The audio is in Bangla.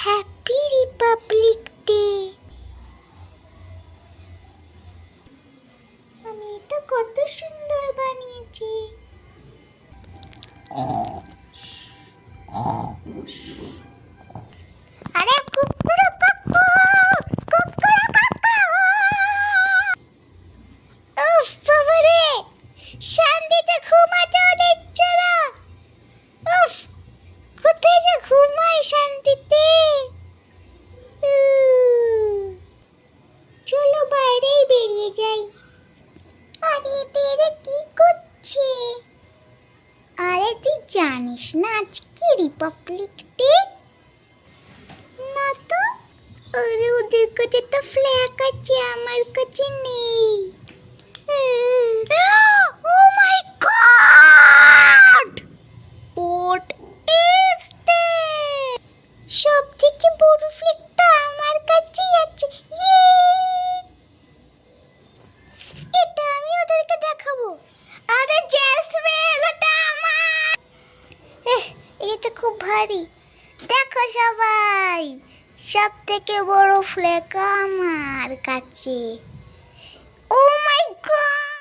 Happy Republic day. আমি এটা কত সুন্দর বানিয়েছি। আরে কুকুরু কাকু, কুকুরু কাকু। উফ বাবারে, শান্তিতে ঘুমাতেও দিচ্ছে না। উফ, কোথায় যে ঘুমাই শান্তিতে। চলো বাইরেই বেরিয়ে যাই। আরে তেরে কি করছে? আরে তুই জানিস না আজকে রিপাবলিক ডে? না তো। আরে ওদের কাছে তো ফ্ল্যাগ আছে, আমার কাছে নেই। ও মাই গড, হোয়াট ইজ দিস? সবথেকে বড় ফ্ল্যাগটা আমার কাছেই আছে। এটা আমি ওদেরকে দেখাবো। আরে জেসমিন, ওটা আমার। এটা খুব ভারী। দেখো সবাই, সবথেকে বড় ফ্ল্যাগ আমার কাছে। ও মাই গড।